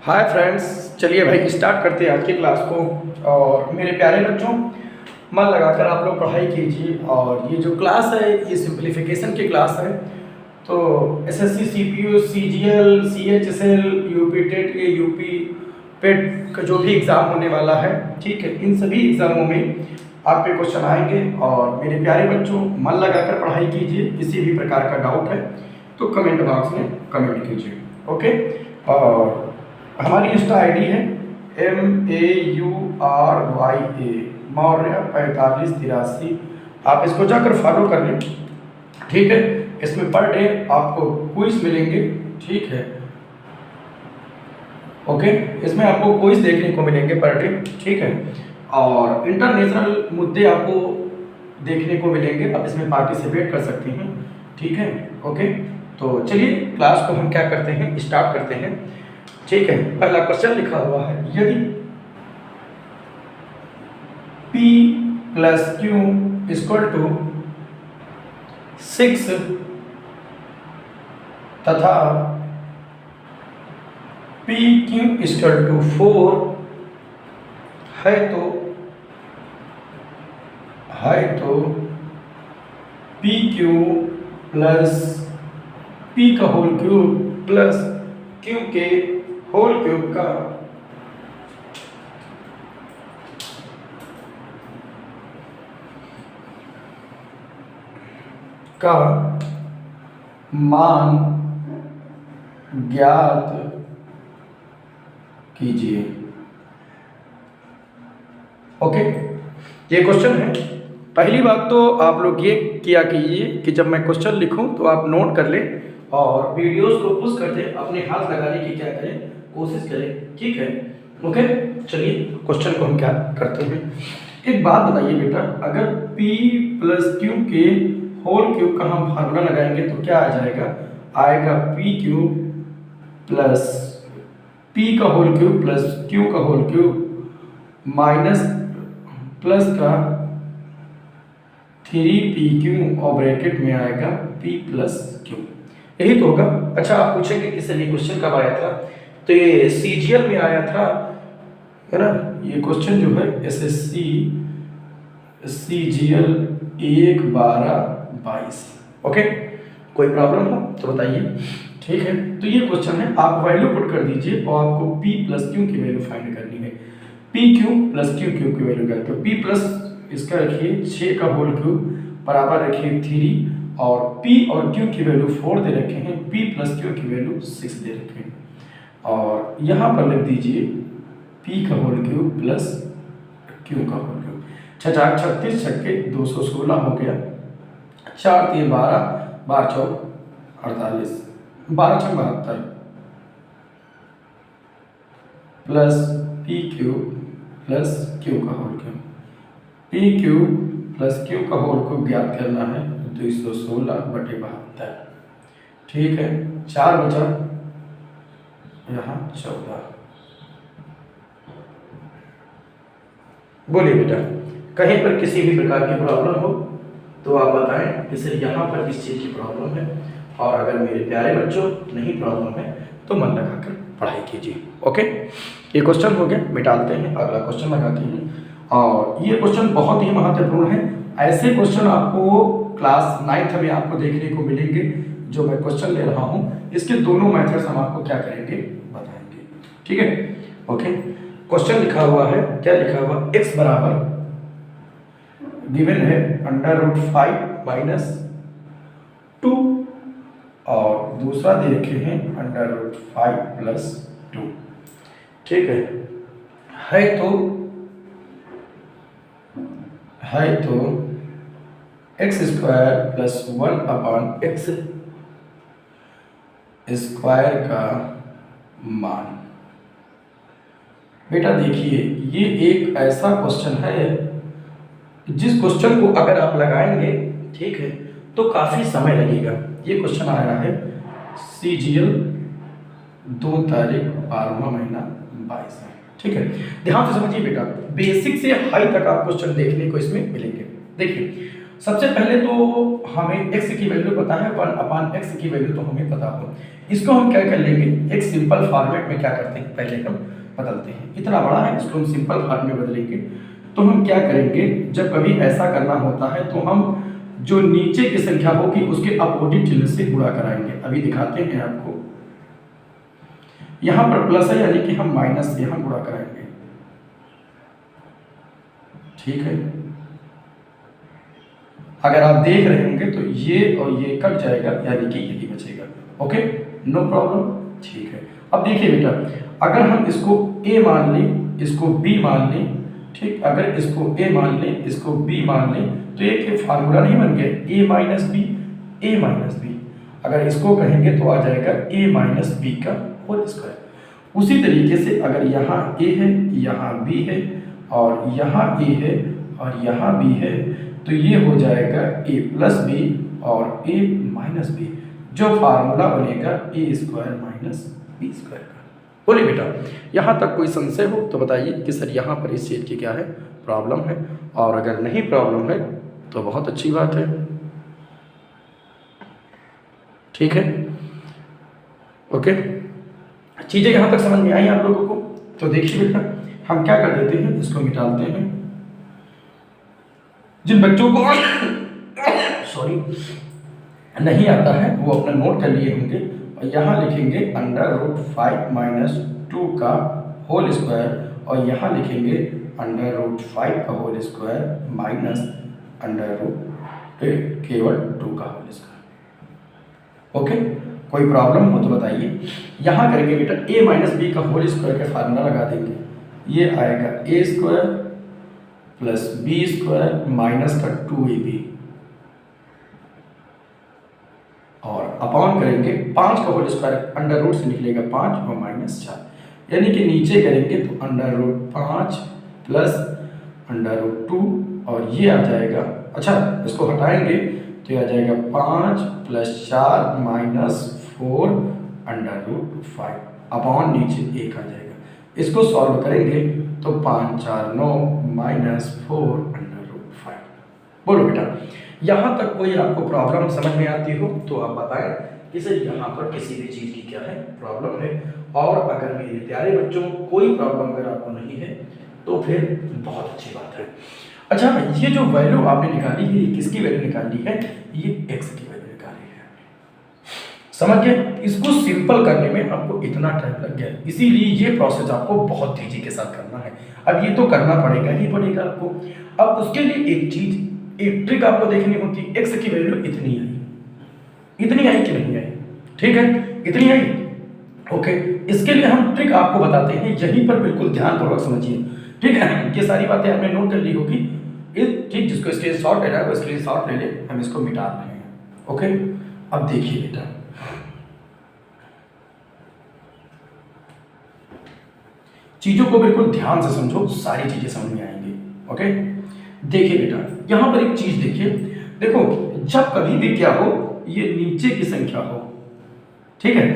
Hi friends, चलिए भाई start करते हैं आज की क्लास को। और मेरे प्यारे बच्चों, मन लगाकर आप लोग पढ़ाई कीजिए। और ये जो क्लास है ये सिंप्लीफिकेशन की क्लास है। तो SSC CPU CGL CHSL UP TET ये यूपी पेट का जो भी एग्ज़ाम होने वाला है, ठीक है, इन सभी एग्ज़ामों में आपके क्वेश्चन आएंगे। और मेरे प्यारे बच्चों, मन लगाकर पढ़ाई कीजिए। किसी भी प्रकार का डाउट है तो कमेंट बॉक्स में कमेंट कीजिए, ओके। और हमारी इंस्टा आईडी है MAURYA मौर्य 4583। आप इसको जाकर फॉलो कर लें, ठीक है। इसमें पर डे आपको क्विज मिलेंगे, ठीक है, ओके। इसमें आपको क्विज देखने को मिलेंगे पर डे, ठीक है। और इंटरनेशनल मुद्दे आपको देखने को मिलेंगे, आप इसमें पार्टिसिपेट कर सकते हैं, ठीक है, ओके। तो चलिए क्लास को हम क्या करते हैं, स्टार्ट करते हैं, ठीक है। पहला क्वेश्चन लिखा हुआ है, यदि P plus Q equal to 6 तथा PQ इक्वल टू 4 है तो PQ प्लस P का होल क्यूब प्लस Q के होल क्यूब का मान ज्ञात कीजिए, ओके। ये क्वेश्चन है। पहली बात तो आप लोग ये किया कीजिए कि जब मैं क्वेश्चन लिखूं तो आप नोट कर लें और वीडियोस को पुश करते अपने हाथ लगाने की क्या करें, कोशिश करें, ठीक है, ओके। चलिए क्वेश्चन को हम क्या करते हैं। एक बात बताइए बेटा, अगर P प्लस Q के होल क्यूब का हम फार्मूला लगाएंगे तो क्या आ जाएगा, आएगा PQ प्लस P का होल क्यूब प्लस Q का होल क्यूब माइनस प्लस का 3PQ और ब्रैकेट में आएगा P प्लस Q, यही तो होगा। अच्छा, आप पूछेंगे कि सर ये क्वेश्चन कब आया था, तो ये सीजीएल में आया था, है ना। ये क्वेश्चन जो है एसएससी सीजीएल 1/12/22, ओके। कोई प्रॉब्लम हो तो बताइए, ठीक है। तो ये क्वेश्चन है, आप वैल्यू पुट कर दीजिए और आपको P प्लस Q की वैल्यू फाइंड करनी है। PQ प्लस Q की वैल्यू क्या है, P प्लस इसका रखिए 6 का होल क्यूब बराबर रखिए 3 और P और Q की वैल्यू 4 दे रखे हैं, P प्लस Q की वैल्यू 6 दे रखे हैं। और यहाँ पर लिख दीजिए P का होल क्यूब प्लस Q का होल क्यूब। 6 4 36 छक्के 216 हो गया, 4 3 12 12 चौक 48 12 6 72 प्लस PQ प्लस Q का whole cube. PQ plus Q का होल क्यूब ज्ञात करना है, 216/72, ठीक है। 4 बचा यहाँ 14। बोलिए बेटा, कहीं पर किसी भी प्रकार की प्रॉब्लम हो तो आप बताएं कि सर यहाँ पर किस चीज़ की प्रॉब्लम है। और अगर मेरे प्यारे बच्चों नहीं प्रॉब्लम है तो मन लगाकर पढ़ाई कीजिए, ओके। ये क्वेश्चन हो गया, मिटाते हैं, अगला क्वेश्चन लगाते हैं। और ये क्वेश्चन बहुत ही महत्वपूर्ण है। ऐसे क्वेश्चन आपको क्लास 9th में आपको देखने को मिलेंगे। जो मैं क्वेश्चन ले रहा हूँ इसके दोनों मेथड्स हम आपको क्या करेंगे, बताएंगे, ठीक है, ओके। क्वेश्चन लिखा हुआ है, क्या लिखा हुआ, x बराबर गिवन है √5 - 2 और दूसरा दे रखे हैं √5 + 2, ठीक है। तो x² + 1/x² का मान। बेटा देखिए, ये एक ऐसा क्वेश्चन है जिस क्वेश्चन को अगर आप लगाएंगे, ठीक है, तो काफ़ी समय लगेगा। ये क्वेश्चन आया है CGL 2 तारीख 12वां महीना 22 में, ठीक है। ध्यान से समझिए बेटा, बेसिक से हाई तक आप क्वेश्चन देखने को इसमें मिलेंगे। देखिए सबसे पहले तो हमें x की वैल्यू पता है, 1/x की वैल्यू तो हमें पता हो। इसको हम क्या कर लेंगे, एक सिंपल फॉर्मेट में क्या करते हैं, पहले हम बदलते हैं। इतना बड़ा है, इसको हम सिंपल फॉर्म में बदलेंगे। तो हम क्या करेंगे, जब कभी ऐसा करना होता है तो हम जो नीचे की संख्या होगी उसके अपोजिट चिन्ह से गुणा कराएंगे। अभी दिखाते हैं आपको। यहां पर प्लस है यानी कि हम माइनस से यहां गुणा कराएंगे, ठीक है। अगर आप देख रहे होंगे तो ये और ये कट जाएगा यानी कि यही बचेगा। ओके, नो प्रॉब्लम, ठीक है। अब देखिए बेटा, अगर हम इसको a मान लें, इसको b मान लें, ठीक, अगर इसको a मान लें, इसको b मान लें, तो एक फार्मूला नहीं बन गया, a minus B, a minus B. अगर इसको कहेंगे तो आ जाएगा a माइनस बी का होल स्क्वायर। उसी तरीके से अगर यहाँ a है, यहाँ b है, और यहाँ a है और यहाँ b है, तो ये हो जाएगा a प्लस बी और a माइनस बी, जो फार्मूला बनेगा a square minus B square का। बोलिए बेटा, यहाँ तक कोई संशय हो तो बताइए कि सर यहाँ पर इस चीज़ की क्या है, प्रॉब्लम है। और अगर नहीं प्रॉब्लम है तो बहुत अच्छी बात है, ठीक है। ओके, चीज़ें यहाँ तक समझ में आई आप लोगों को? तो देखिए बेटा, हम क्या कर देते हैं, इसको मिटाते हैं। जिन बच्चों को सॉरी नहीं आता है वो अपना नोट कर लिए होंगे, और यहाँ लिखेंगे √5 माइनस 2 का होल स्क्वायर, और यहाँ लिखेंगे √5 का होल स्क्वायर माइनस केवल 2 का होल स्क्वायर। ओके, कोई प्रॉब्लम हो तो बताइए। यहाँ करेंगे बेटा a माइनस बी का होल स्क्वायर का फार्मूला लगा देंगे। ये आएगा a square plus B square minus का 2ab, और अपॉन करेंगे 5 का होल स्क्वायर, अंडर रूट से निकलेगा 5 और माइनस 4, यानी कि नीचे करेंगे तो √5 प्लस √2, और ये आ जाएगा, अच्छा इसको हटाएंगे तो ये आ जाएगा 5 प्लस 4 माइनस 4 √5, अपॉन नीचे 1 आ जाएगा। इसको सॉल्व करेंगे तो 5 4 9 माइनस 4 √5। बोलो बेटा, यहाँ तक कोई आपको प्रॉब्लम समझ में आती हो तो आप बताएं कि सर यहाँ पर किसी भी चीज़ की क्या है, प्रॉब्लम है। और अगर मेरे प्यारे बच्चों कोई प्रॉब्लम अगर आपको नहीं है तो फिर बहुत अच्छी बात है। अच्छा, ये जो वैल्यू आपने निकाली है, ये किसकी वैल्यू निकाली है, ये x की वैल्यू निकाली है, समझ गए। इसको सिंपल करने में आपको इतना टाइम लग गया, इसीलिए ये प्रोसेस आपको बहुत तेजी के साथ करना है। अब ये तो करना पड़ेगा ही पड़ेगा आपको। अब उसके लिए एक चीज, एक ट्रिक आपको देखनी होती है। x की वैल्यू इतनी आई कि नहीं आई, ठीक है, इतनी आई। ओके, इसके लिए हम ट्रिक आपको बताते हैं, यहीं पर बिल्कुल ध्यानपूर्वक समझिए, ठीक है। ये सारी बातें आपने नोट कर ली होगी, ठीक, जिसको स्क्रीनशॉट लेना है वो स्क्रीनशॉट ले ले, हम इसको मिटा रहे हैं। ओके, अब देखिए बेटा, चीजों को बिल्कुल ध्यान से समझो, सारी चीजें समझ में आएंगी। ओके, देखिए बेटा, यहां पर एक चीज देखिए, देखो जब कभी भी क्या हो, ये नीचे की संख्या हो, ठीक है,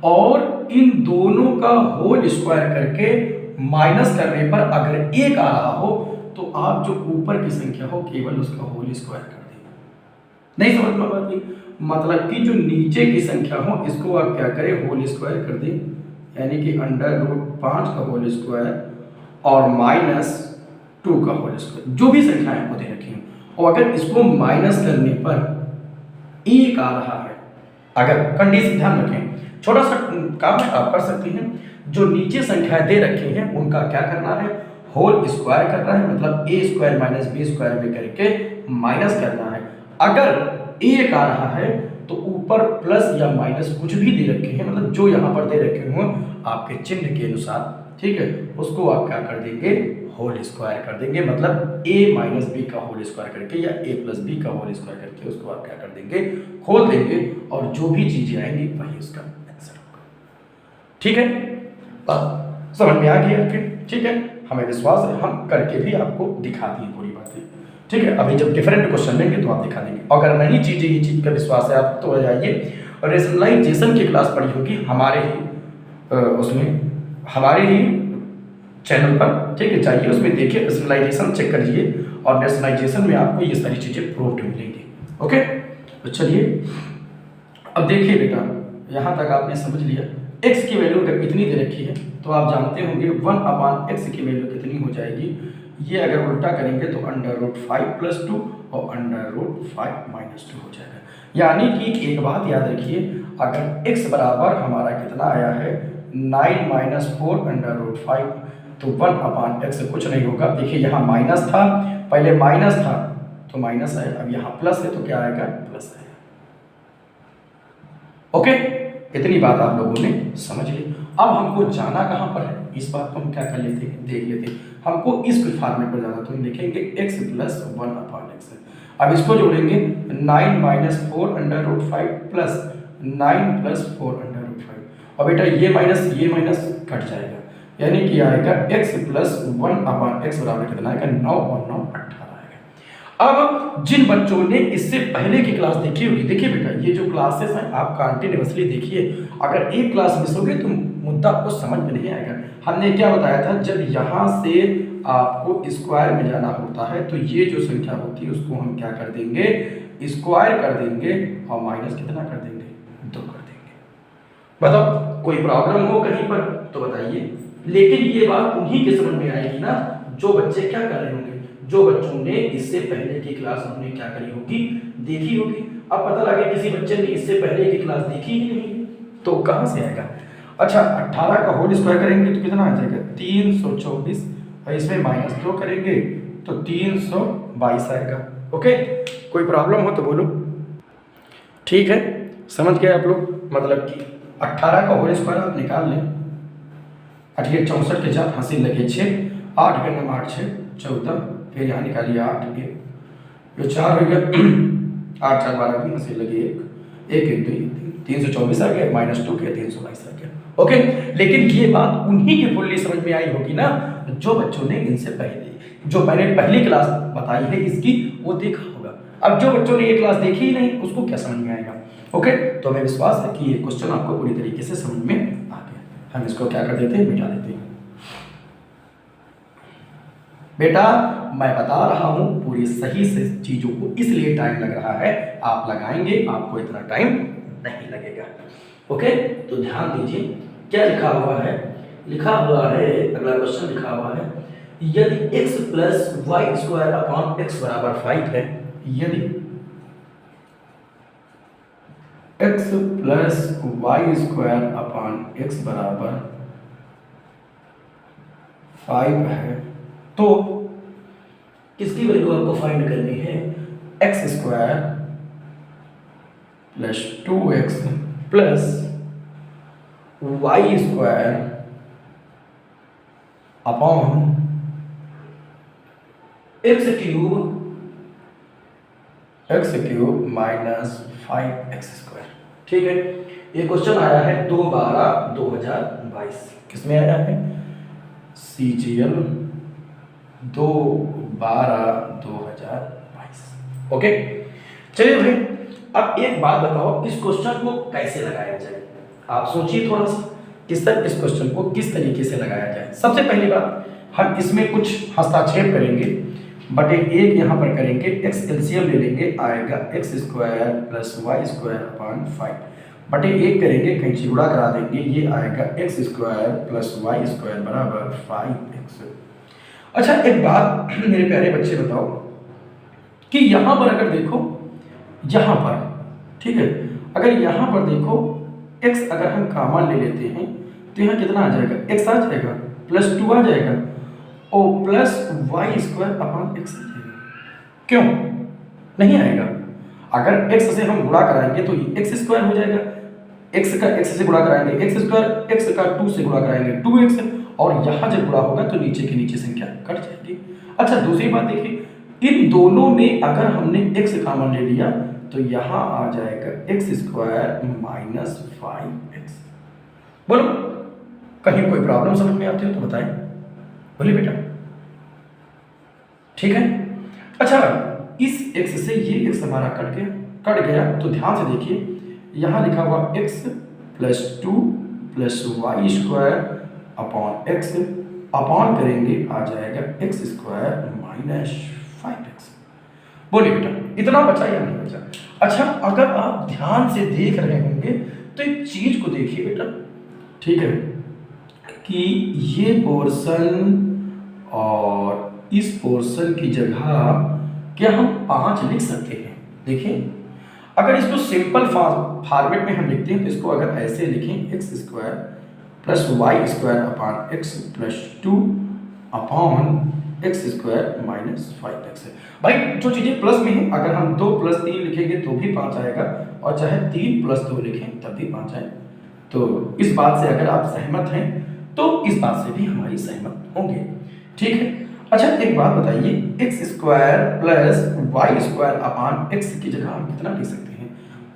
और इन दोनों का होल स्क्वायर करके माइनस करने पर अगर 1 आ रहा हो तो आप जो ऊपर की संख्या हो केवल उसका होल स्क्वायर कर दें। नहीं समझ में बात की, मतलब कि जो नीचे की संख्या हो इसको आप क्या करें, होल स्क्वायर कर दें, यानी कि √5 का होल स्क्वायर और माइनस 2 का होल स्क्वायर, जो भी संख्याएं आपको दे रखी हैं। और अगर इसको माइनस करने पर 1 आ रहा है, अगर कंडीशन ध्यान रखें, छोटा सा काम आप कर सकते हैं, जो नीचे संख्याएं दे रखी हैं उनका क्या करना है, होल स्क्वायर करना है, मतलब a square minus B square में करके माइनस करना है। अगर 1 आ रहा है तो ऊपर प्लस या माइनस कुछ भी दे रखे हैं, मतलब जो यहाँ पर दे रखे हों आपके चिन्ह के अनुसार, ठीक है, उसको आप क्या कर देंगे, होल स्क्वायर कर देंगे, मतलब a माइनस बी का होल स्क्वायर करके या a प्लस बी का होल स्क्वायर करके उसको आप क्या कर देंगे, खोल देंगे, और जो भी चीजें आएंगी वही उसका आंसर होगा। ठीक है, बात समझ में आ गई आपके? ठीक है, हमें विश्वास है हम करके भी आपको दिखा दिए पूरी बातें। ठीक है, अभी जब डिफरेंट क्वेश्चन लेंगे तो आप दिखा देंगे। अगर नहीं चीजें ये चीज का विश्वास है आप तो आ जाइए, और रेशनलाइजेशन की क्लास पढ़ी होगी हमारे ही उसमें, हमारे ही चैनल पर, ठीक है, जाइए उसमें देखिए, पर्सनलाइजेशन चेक करिए और नेशनलाइजेशन में आपको ये सारी चीज़ें प्रूव्ड मिलेंगी। ओके, तो चलिए अब देखिए बेटा, यहाँ तक आपने समझ लिया। x की वैल्यू अगर इतनी दे रखी है तो आप जानते होंगे 1/x की वैल्यू कितनी हो जाएगी। ये अगर उल्टा करेंगे तो √5 + 2 और √5 - 2 हो जाएगा। यानी कि एक बात याद रखिए, अगर x बराबर हमारा कितना आया है 9 - 4 √5, तो 1/x कुछ नहीं होगा। देखिए यहाँ माइनस था, पहले माइनस था तो माइनस है, अब यहाँ प्लस है तो क्या आएगा, प्लस आएगा। ओके, इतनी बात आप लोगों ने समझ ली। अब हमको जाना कहाँ पर है, इस बात को हम क्या कर लेते हैं, देख लेते हैं। हमको इस फॉर्मेट पर जाना, तो हम लिखेंगे x + 1/x। अब इसको जोड़ेंगे 9 - 4 √5 प्लस 9 + 4 √5, और बेटा ये माइनस कट जाएगा, यानी कि आएगा x + 1/x बराबर कितना आएगा, 9 और 9 18 आएगा। अब जिन बच्चों ने इससे पहले की क्लास देखी होगी, देखिए बेटा ये जो क्लासेस हैं आप कंटिन्यूअसली देखिए, अगर एक क्लास मिस होगी तो मुद्दा आपको समझ में नहीं आएगा। हमने क्या बताया था, जब यहाँ से आपको स्क्वायर में जाना होता है तो ये जो संख्या होती है उसको हम क्या कर देंगे, स्क्वायर कर देंगे और माइनस कितना कर देंगे, 2 कर देंगे। बताओ कोई प्रॉब्लम हो कहीं पर तो बताइए। लेकिन ये बात उन्हीं के समझ में आएगी ना जो बच्चे क्या कर रहे होंगे, जो बच्चों ने इससे पहले की क्लास उन्होंने क्या करी होगी, देखी होगी। अब पता लगे किसी बच्चे ने इससे पहले की क्लास देखी ही नहीं तो कहाँ से आएगा। अच्छा, 18 का होल स्क्वायर करेंगे तो कितना आ जाएगा, 324, और इसमें -2 करेंगे तो 322 आएगा। ओके, कोई प्रॉब्लम हो तो बोलो। ठीक है, समझ गए आप लोग, मतलब कि 18 का होल स्क्वायर आप निकाल लें, 8 × 64 के 4 हासिल लगे 6, 8 × 9 8 6 14, फिर यहाँ निकालिए 8 के जो 4 हो गया, 8 4 12 की हासिल लगे 1 1 2 324 आ गया, -2 के 322 आ गया। ओके, लेकिन ये बात उन्हीं की फुल्ली समझ में आई होगी ना जो बच्चों ने इनसे पहले, जो मैंने पहली क्लास बताई है इसकी, वो देखा होगा। अब जो बच्चों ने ये क्लास देखी ही नहीं उसको क्या समझ में आएगा। ओके, तो हमें विश्वास है कि ये क्वेश्चन आपको पूरी तरीके से समझ में आ गया। हम इसको क्या कर देते हैं, मिटा देते हैं। बेटा मैं बता रहा हूं पूरी सही से चीजों को, इसलिए टाइम लग रहा है, आप लगाएंगे आपको इतना टाइम नहीं लगेगा। ओके, तो ध्यान दीजिए क्या लिखा हुआ है, लिखा हुआ है अगला क्वेश्चन लिखा हुआ है, यदि x + y² x = 5 है, यदि x + y² x = 5 है तो किसकी वैल्यू आपको फाइंड करनी है, x² + 2x + y² upon x³ -5x²। ठीक है, ये क्वेश्चन आया है 2/12/2022, किसमें आया है, CGL 2/12/2022। ओके, चलिए भाई अब एक बात बताओ, इस क्वेश्चन को कैसे लगाया जाए, आप सोचिए थोड़ा सा, इस क्वेश्चन को किस तरीके से लगाया जाए। सबसे पहली बात, हम इसमें कुछ हस्ताक्षेप करेंगे, बटे 1 यहाँ पर करेंगे, x एलसीएम ले लेंगे, आएगा x² + y² 5, बटे 1 करेंगे, कैंची गुणा करा देंगे, ये आएगा x² + y² बराबर 5x। अच्छा एक बात मेरे प्यारे बच्चे बताओ कि यहाँ पर अगर देखो, यहाँ पर ठीक है, अगर यहाँ पर देखो x अगर हम कॉमन ले लेते हैं तो यहाँ कितना आ जाएगा, x आ जाएगा, +2 आ जाएगा और प्लस y² अपॉन x आ जाएगा। क्यों नहीं आएगा, अगर x से हम गुणा कराएंगे तो x² हो जाएगा, x का x से गुणा कराएंगे x², x का 2 से गुणा कराएंगे 2x, और यहाँ जब गुणा होगा तो नीचे की नीचे संख्या कट जाएगी। अच्छा दूसरी बात देखिए, इन दोनों में अगर हमने x कॉमन ले लिया तो यहाँ आ जाएगा x² -5x। बोलो कहीं कोई प्रॉब्लम समझ में आती हो तो बताएं, बोलिए बेटा। ठीक है, अच्छा इस x से ये x हमारा कट गया तो ध्यान से देखिए, यहाँ लिखा हुआ x + 2 + y² upon x upon करेंगे आ जाएगा एक्स स्क्वायर माइनस 5x। बोलिए बेटा इतना बचा या नहीं बचा? अच्छा अगर आप ध्यान से देख रहे होंगे तो एक चीज को देखिए बेटा, ठीक है, कि ये पोर्शन और इस पोर्शन की जगह क्या हम 5 लिख सकते हैं? देखिए अगर इसको सिंपल फॉर्मेट में हम लिखते हैं तो इसको अगर ऐसे लिखें X square plus Y square upon X plus 2 upon X square minus 5x है। भाई जो चीज़ें प्लस में हैं अगर हम 2 + 3 लिखेंगे तो भी 5 आएगा और चाहे 3 + 2 लिखें तब भी 5 आए। तो इस बात से अगर आप सहमत हैं तो इस बात से भी हमारी सहमत होंगे, ठीक है। अच्छा एक बात बताइए, X square plus Y square upon X की जगह हम कितना लिख सकते हैं?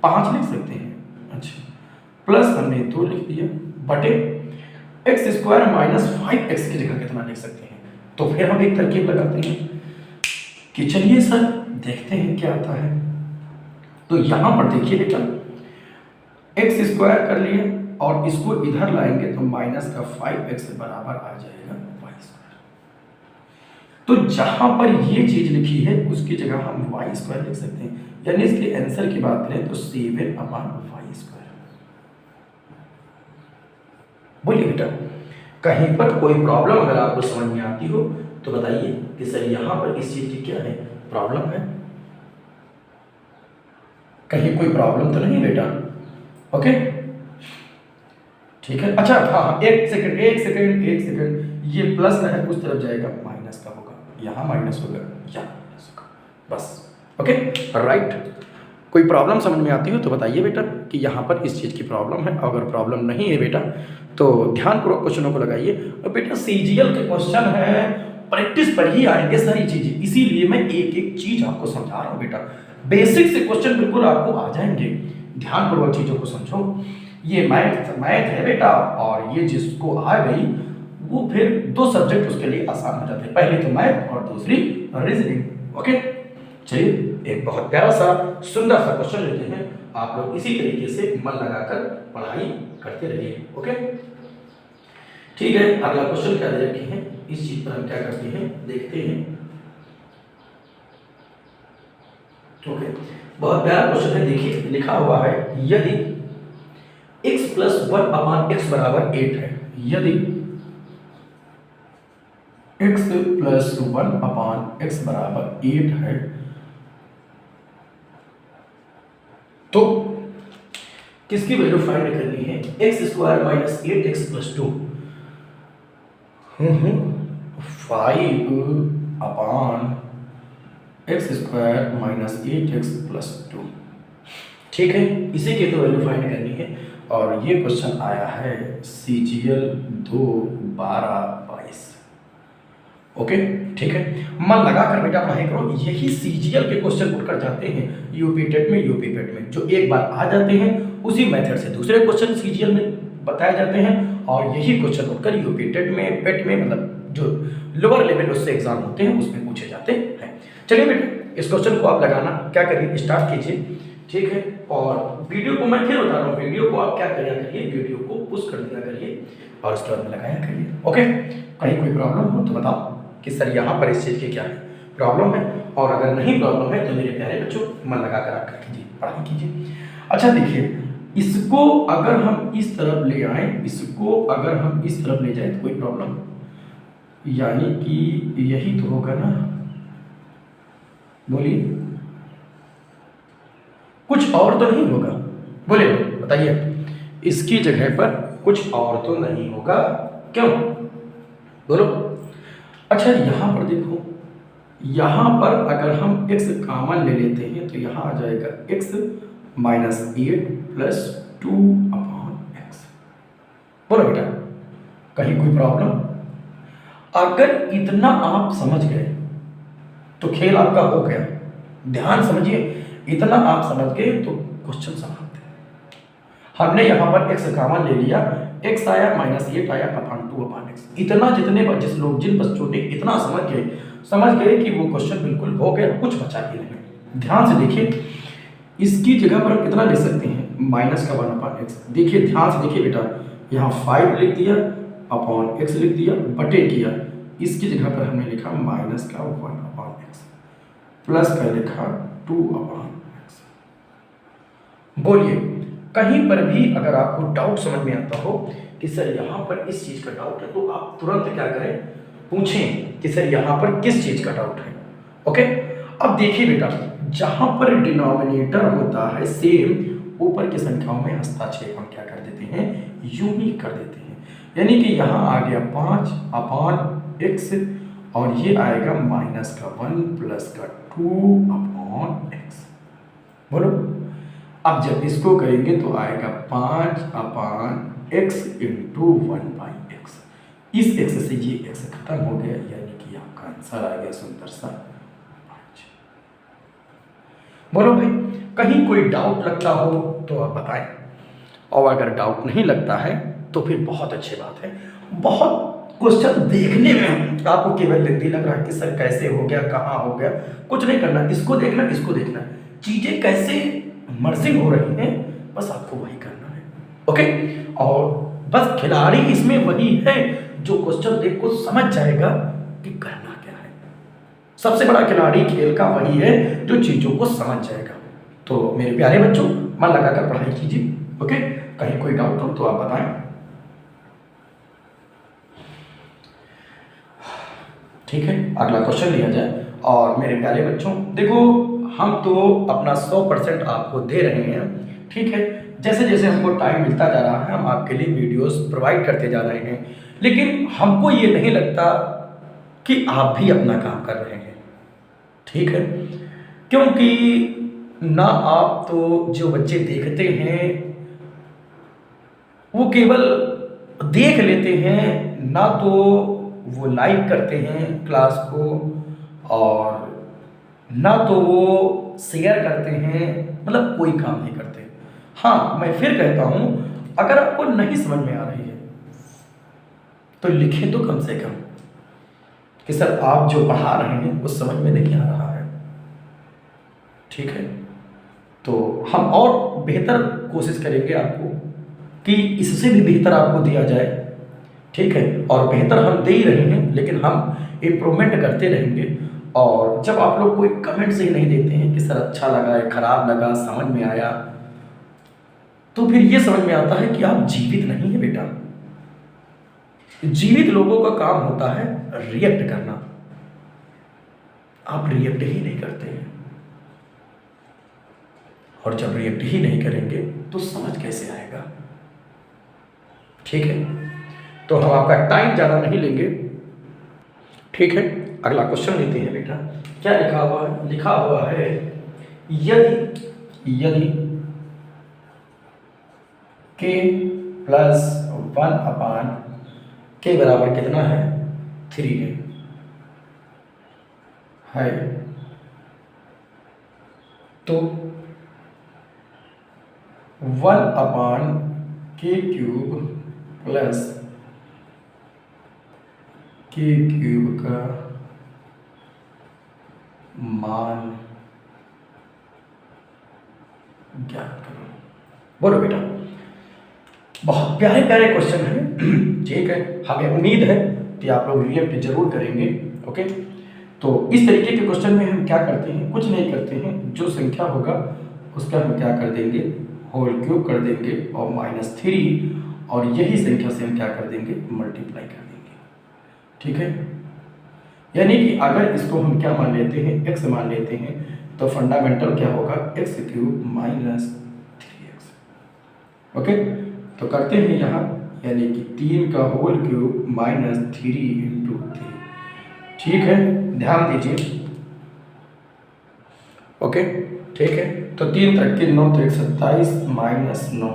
5 लिख सकते हैं। अच्छा प्लस हमने 2 लिख दिया बटे एक्स स्क्वायर माइनस 5x की जगह कितना लिख सकते हैं? तो फिर हम एक तरकीब लगाते हैं कि चलिए सर देखते हैं क्या आता है। तो यहाँ पर देखिए बेटा एक्स स्क्वायर कर लिए और इसको इधर लाएंगे तो माइनस का 5x बराबर आ जाएगा वाई स्क्वायर। तो जहां पर ये चीज लिखी है उसकी जगह हम वाई स्क्वायर लिख सकते हैं, यानी इसके आंसर की बात करें तो 7/वाई स्क्वायर। बोलिए बेटा कहीं पर कोई प्रॉब्लम अगर आपको समझ में आती हो तो बताइए कि सर यहाँ पर इस चीज की क्या है प्रॉब्लम है? कहीं कोई प्रॉब्लम तो नहीं बेटा? ओके ठीक है। अच्छा हाँ एक सेकंड, ये प्लस का है उस तरफ जाएगा माइनस का होगा, यहाँ माइनस होगा यहाँ माइनस होगा, बस ओके राइट। कोई प्रॉब्लम समझ में आती हो तो बताइए बेटा कि यहाँ पर इस चीज़ की प्रॉब्लम है। अगर प्रॉब्लम नहीं है बेटा तो ध्यानपूर्वक क्वेश्चनों को लगाइए। और बेटा सीजीएल के क्वेश्चन है, प्रैक्टिस पर ही आएंगे सारी चीज़ें, इसीलिए मैं एक एक चीज़ आपको समझा रहा हूँ बेटा। बेसिक से क्वेश्चन बिल्कुल आपको आ जाएंगे, ध्यानपूर्वक चीज़ों को समझो। ये मैथ है बेटा और ये जिसको आ गई वो फिर 2 सब्जेक्ट उसके लिए आसान हो जाते हैं, पहले तो मैथ और दूसरी रीजनिंग। ओके चलिए एक बहुत प्यारा सा सुंदर सा क्वेश्चन लेते हैं, आप लोग इसी तरीके से मन लगाकर पढ़ाई करते रहिए। ओके ठीक है, अगला क्वेश्चन क्या दे रखे हैं, इस चीज पर हम क्या करते हैं देखते हैं। ओके बहुत प्यारा क्वेश्चन है, देखिए लिखा हुआ है यदि x + 1/x = 8 है, यदि x + 1/x = 8 है तो किसकी वैल्यू फाइंड करनी है? x² - 8x + 2 5/x² - 8x + 2, ठीक है। इसी की तो वैल्यू फाइंड करनी है और ये क्वेश्चन आया है CGL 2/12/22। ओके ठीक है, मन लगा कर बेटा पढ़ाई करो, यही सीजीएल के क्वेश्चन उठकर जाते हैं यूपी टेट में, यूपी पेट में, जो एक बार आ जाते हैं उसी मेथड से दूसरे क्वेश्चन सीजीएल में बताए जाते हैं और यही क्वेश्चन उठकर यूपी टेट में, पेट में, मतलब जो लोअर लेवल उससे एग्जाम होते हैं उसमें पूछे जाते हैं। चलिए बेटा इस क्वेश्चन को आप लगाना क्या करिए, स्टार्ट कीजिए, ठीक है। और वीडियो को मैं फिर बता रहा हूँ, वीडियो को आप क्या करिए वीडियो को पुश कर दिया करिए और उसके बाद में लगाया करिए। ओके कहीं कोई प्रॉब्लम हो तो बताओ कि सर यहाँ पर इस चीज़ की क्या है प्रॉब्लम है, और अगर नहीं प्रॉब्लम है तो मेरे प्यारे बच्चों मन लगा कर आप कीजिए, पढ़ाई कीजिए। अच्छा देखिए इसको अगर हम इस तरफ ले आए, इसको अगर हम इस तरफ ले जाए तो कोई प्रॉब्लम, यानी कि यही तो होगा ना, बोलिए कुछ और तो नहीं होगा, बोलिए बताइए इसकी जगह पर कुछ और तो नहीं होगा, क्यों बोलो। अच्छा यहाँ पर देखो, यहाँ पर अगर हम x कॉमन ले लेते हैं तो यहाँ आ जाएगा x - 8 + 2/x। बोलो बेटा कहीं कोई प्रॉब्लम? अगर इतना आप समझ गए तो खेल आपका हो गया, ध्यान समझिए, इतना आप समझ गए तो क्वेश्चन समाप्त है। हमने यहाँ पर x कॉमन ले लिया, x आया -8 आया अपॉन 2/x, इतना जिन बच्चों ने इतना समझ गए कि वो क्वेश्चन बिल्कुल हो गया, कुछ बचा ही नहीं। ध्यान से देखिए इसकी जगह पर हम कितना ले सकते हैं -1/x। देखिए ध्यान से देखिए बेटा, यहाँ 5 लिख दिया अपॉन एक्स लिख दिया, बटे किया, इसकी जगह पर हमने लिखा माइनस का 1 अपॉन एक्स, प्लस का लिखा 2 अपॉन एक्स। बोलिए, कहीं पर भी अगर आपको डाउट समझ में आता हो कि सर यहाँ पर इस चीज़ का डाउट है, तो आप तुरंत क्या करें, पूछें कि सर यहाँ पर किस चीज़ का डाउट है। ओके, अब देखिए बेटा, जहाँ पर डिनोमिनेटर होता है सेम, ऊपर की संख्याओं में हस्ताक्षेप हम क्या कर देते हैं, यूं ही कर देते हैं। यानी कि यहाँ आ गया 5 अपॉन एक्स और ये आएगा माइनस का 1 प्लस का 2 अपॉन एक्स। बोलो, अब जब इसको करेंगे तो आएगा 5 upon x into 1 by x. इस एक्स से ये एक्स खत्म हो गया, यानी कि आपका आंसर आ गया सुंदर सा 5। बोलो भाई, कहीं कोई डाउट लगता हो तो आप बताएं, और अगर डाउट नहीं लगता है तो फिर बहुत अच्छी बात है। बहुत क्वेश्चन देखने में आपको केवल लेंदी लग रहा है कि सर कैसे हो गया, कहाँ हो गया, कुछ नहीं करना, इसको देखना, इसको देखना, चीज़ें कैसे मर्जिंग हो रही हैं, बस आपको वही करना है। ओके, और बस खिलाड़ी इसमें वही है जो क्वेश्चन देख को समझ जाएगा कि करना क्या है। सबसे बड़ा खिलाड़ी खेल का वही है जो चीज़ों को समझ जाएगा। तो मेरे प्यारे बच्चों, मन लगाकर पढ़ाई कीजिए। ओके, कहीं कोई डाउट हो तो आप बताएं। ठीक है, अगला क्वेश्चन लिया जाए। और मेरे प्यारे बच्चों देखो, हम तो अपना 100% आपको दे रहे हैं, ठीक है। जैसे जैसे हमको टाइम मिलता जा रहा है हम आपके लिए वीडियोस प्रोवाइड करते जा रहे हैं, लेकिन हमको ये नहीं लगता कि आप भी अपना काम कर रहे हैं, ठीक है। क्योंकि ना आप तो जो बच्चे देखते हैं वो केवल देख लेते हैं, ना तो वो लाइक करते हैं क्लास को, और ना तो वो शेयर करते हैं, मतलब कोई काम नहीं करते। हाँ, मैं फिर कहता हूँ, अगर आपको नहीं समझ में आ रही है तो लिखें तो कम से कम कि सर आप जो पढ़ा रहे हैं वो समझ में नहीं आ रहा है, ठीक है। तो हम और बेहतर कोशिश करेंगे आपको कि इससे भी बेहतर आपको दिया जाए, ठीक है। और बेहतर हम दे ही रहे हैं, लेकिन हम इम्प्रूवमेंट करते रहेंगे। और जब आप लोग कोई कमेंट से ही नहीं देते हैं कि सर अच्छा लगा है, खराब लगा, समझ में आया, तो फिर ये समझ में आता है कि आप जीवित नहीं है बेटा। जीवित लोगों का काम होता है रिएक्ट करना, आप रिएक्ट ही नहीं करते हैं। और जब रिएक्ट ही नहीं करेंगे तो समझ कैसे आएगा, ठीक है। तो हम आपका टाइम ज़्यादा नहीं लेंगे, ठीक है। अगला क्वेश्चन लेते हैं बेटा। क्या लिखा हुआ है? लिखा हुआ है यदि k प्लस 1 अपान के बराबर कितना है, 3 है, तो 1 अपान के क्यूब प्लस के क्यूब का मान ज्ञात करो। बोलो बेटा, बहुत प्यारे प्यारे क्वेश्चन है, ठीक है। हमें उम्मीद है कि आप लोग रिएक्ट जरूर करेंगे, ओके। तो इस तरीके के क्वेश्चन में हम क्या करते हैं, कुछ नहीं करते हैं, जो संख्या होगा उसका हम क्या कर देंगे, होल क्यूब कर देंगे और -3, और यही संख्या से हम क्या कर देंगे, मल्टीप्लाई कर देंगे, ठीक है। यानी कि अगर इसको हम क्या मान लेते हैं, x मान लेते हैं, तो फंडामेंटल क्या होगा, x क्यूब -3x, ओके। तो करते हैं यहाँ, यानी कि 3 का होल क्यूब -3 × 3, ठीक है। ध्यान दीजिए, ओके, ठीक है। तो 3 तक के 9 3 27 -9,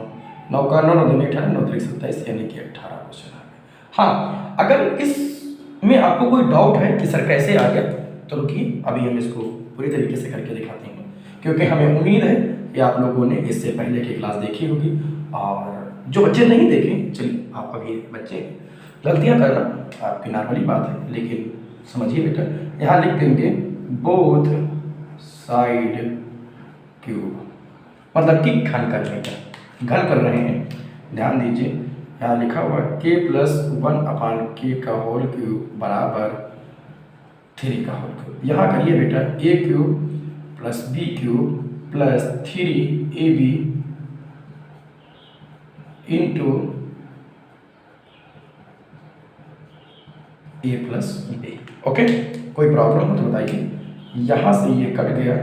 9 का 9 9 18, 9 3 27, यानी कि 18 क्वेश्चन आ गए। हाँ, अगर इसमें आपको कोई डाउट है कि सर कैसे आ गया, तो रुकिए, अभी हम इसको पूरी तरीके से करके दिखाते हैं, क्योंकि हमें उम्मीद है कि आप लोगों ने इससे पहले की क्लास देखी होगी। और जो बच्चे नहीं देखें, चलिए आप अभी बच्चे, गलतियाँ करना आपकी नॉर्मली बात है, लेकिन समझिए बेटा, यहाँ लिख देंगे बोथ साइड क्यूब, मतलब कि घन करने का, घन कर रहे हैं। ध्यान दीजिए, यहाँ लिखा हुआ k प्लस 1/k का होल क्यूब बराबर 3 का होल क्यूब। यहाँ करिए बेटा a cube plus b cube plus 3ab into a plus b। Okay, कोई प्रॉब्लम हो तो बताइए। यहाँ से ये कट गया,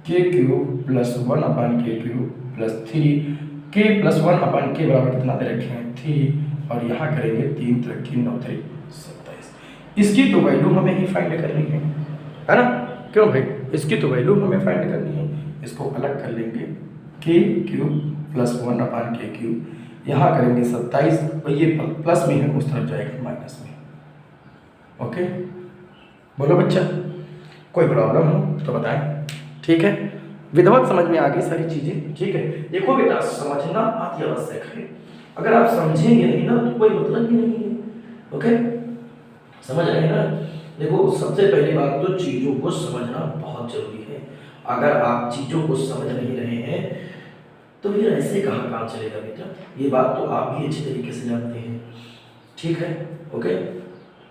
k cube plus 1/k cube plus 3k plus 1/k बराबर कितना दे रखे हैं 3, और यहाँ करेंगे 3 3 9 3 27। इसकी तो वैल्यू हमें ही फाइंड करनी है ना? क्यों भाई, इसकी तो वैल्यू हमें फाइंड करनी है। इसको अलग कर लेंगे, k cube plus 1/k cube, यहाँ करेंगे 27, और ये प्लस में है उस तरफ जाएगा माइनस में। ओके, बोलो बच्चा, कोई प्रॉब्लम हो तो बताएं। ठीक है, विधिवत समझ में आ गई सारी चीजें। ठीक है, देखो बेटा, समझना अति आवश्यक है। अगर आप समझेंगे नहीं ना तो कोई मतलब ही नहीं है। ओके, समझ रहे हैं ना? देखो, सबसे पहली बात तो चीजों को समझना बहुत जरूरी है। अगर आप चीजों को समझ नहीं रहे हैं तो फिर ऐसे कहाँ काम चलेगा बेटा? ये बात तो आप भी अच्छी तरीके से जानते हैं। ठीक है, ओके,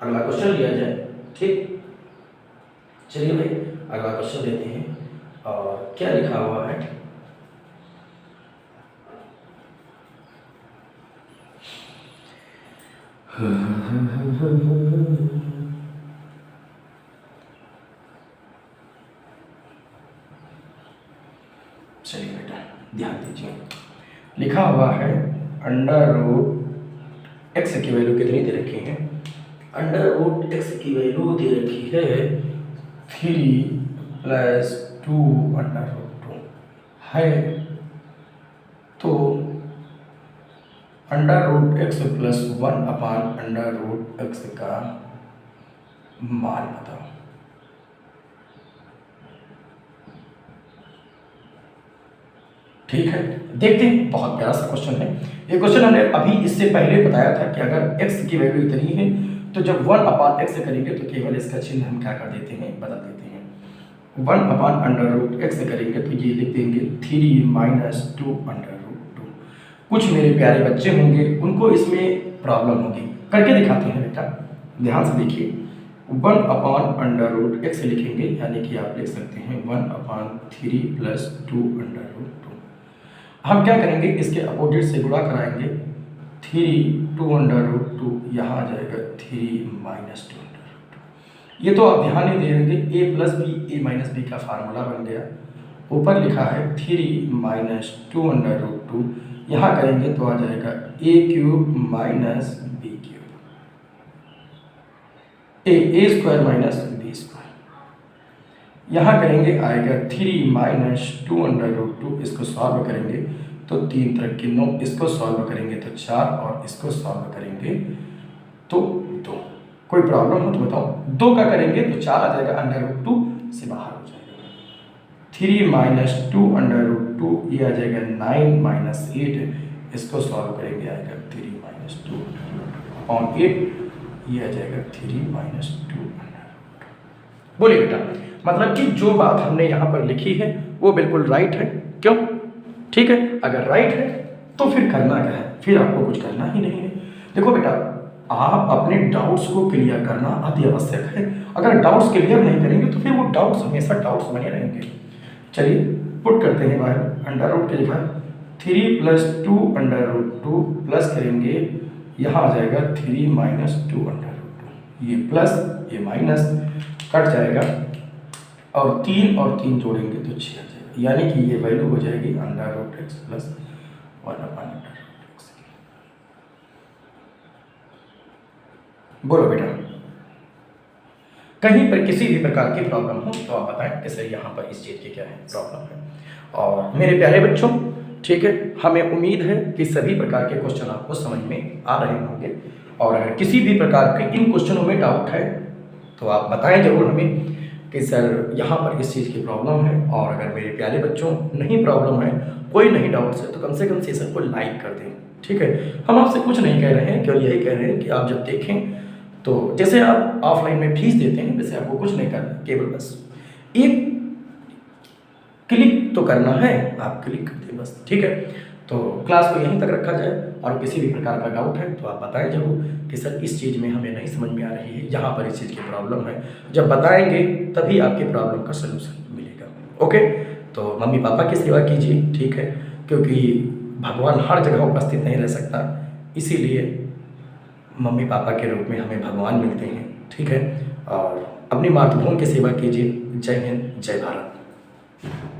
अगला क्वेश्चन लिया जाए। ठीक, चलिए भाई अगला क्वेश्चन लेते हैं। और क्या लिखा हुआ है? चलिए बेटा ध्यान दीजिए, लिखा हुआ है अंडर रूट एक्स की वैल्यू कितनी दे रखी है? अंडर रूट एक्स की वैल्यू दे रखी है 3 प्लस 2 अंडर रूट 2 है। तो under root X plus 1 under root X का मान बताओ। ठीक है, देखते हैं, बहुत प्यारा सा क्वेश्चन है ये। क्वेश्चन हमने अभी इससे पहले बताया था कि अगर x की वैल्यू इतनी है तो जब 1/x करेंगे तो केवल इसका चिन्ह हम क्या कर देते हैं, बदल देते हैं। 1/√x करेंगे तो ये लिख देंगे 3 माइनस 2 अंडर रूट 2। कुछ मेरे प्यारे बच्चे होंगे उनको इसमें प्रॉब्लम होगी, करके दिखाते हैं बेटा, ध्यान से देखिए। 1/√x लिखेंगे, यानी कि आप लिख सकते हैं 1/3 प्लस 2 अंडर रूट 2। हम क्या करेंगे, इसके अपोजिट से गुणा कराएंगे, 3 2 अंडर रूट 2, यहाँ आ जाएगा 3 माइनस 2 अंडर रूट 2। ये तो आप ध्यान नहीं देंगे, a plus B a minus B का फार्मूला बन गया। ऊपर लिखा है 3 माइनस 2 अंडर रूट 2, यहाँ करेंगे तो आ जाएगा a cube minus B cube, a square minus B square. यहाँ करेंगे आएगा 3 माइनस 2 अंडर रूट 2, इसको सॉल्व करेंगे तो 3 3 9, इसको सॉल्व करेंगे तो 4, और इसको सॉल्व करेंगे तो 2। कोई प्रॉब्लम हो तो बताओ। 2 का करेंगे तो 4 आ जाएगा, अंडर रूट 2 से बाहर हो जाएगा। 3 माइनस 2 अंडर रूट 2, ये आ जाएगा 9 माइनस 8, इसको सॉल्व करेंगे आएगा 3 माइनस 2 अपॉन 8, ये आ जाएगा 3 माइनस 2 अंडर रूट 2। बोलिए बेटा, मतलब कि जो बात हमने यहाँ पर लिखी है वो बिल्कुल राइट है, क्यों? ठीक है, अगर राइट है तो फिर करना क्या है, फिर आपको कुछ करना ही नहीं है। देखो बेटा, आप अपने डाउट्स को क्लियर करना अति आवश्यक है। अगर डाउट्स क्लियर नहीं करेंगे तो फिर वो डाउट्स हमेशा डाउट्स बने रहेंगे। चलिए पुट करते हैं बाहर, अंडर रूट के जगह 3 प्लस 2 अंडर रूट 2 प्लस करेंगे, यहाँ आ जाएगा 3 माइनस 2 अंडर रूट 2, ये प्लस ये माइनस कट जाएगा, और 3 और 3 जोड़ेंगे तो 6 आ जाएगा, यानी कि ये वैल्यू हो जाएगी under root X plus 1/√x। बोलो बेटा, कहीं पर किसी भी प्रकार की प्रॉब्लम हो तो आप बताएं कि सर यहाँ पर इस चीज़ की क्या है प्रॉब्लम है। और मेरे प्यारे बच्चों, ठीक है, हमें उम्मीद है कि सभी प्रकार के क्वेश्चन आपको समझ में आ रहे होंगे, और अगर किसी भी प्रकार के इन क्वेश्चनों में डाउट है तो आप बताएं जरूर हमें कि सर यहाँ पर इस चीज़ की प्रॉब्लम है। और अगर मेरे प्यारे बच्चों नहीं प्रॉब्लम है, कोई नहीं डाउट्स है, तो कम से कम सेशन को लाइक कर दें। ठीक है, हम आपसे कुछ नहीं कह रहे हैं, केवल यही कह रहे हैं कि आप जब देखें तो जैसे आप ऑफलाइन में फीस देते हैं वैसे आपको कुछ नहीं करना, केवल बस एक क्लिक तो करना है, आप क्लिक कर दें बस। ठीक है, तो क्लास को यहीं तक रखा जाए, और किसी भी प्रकार का डाउट है तो आप बताएं जरूर कि सर इस चीज़ में हमें नहीं समझ में आ रही है, यहाँ पर इस चीज़ की प्रॉब्लम है। जब बताएंगे तभी आपकी प्रॉब्लम का सलूशन मिलेगा। ओके, तो मम्मी पापा की सेवा कीजिए, ठीक है, क्योंकि भगवान हर जगह उपस्थित नहीं रह सकता, इसीलिए मम्मी पापा के रूप में हमें भगवान मिलते हैं, ठीक है। और अपनी मातृभूमि की सेवा कीजिए। जय हिंद, जय भारत।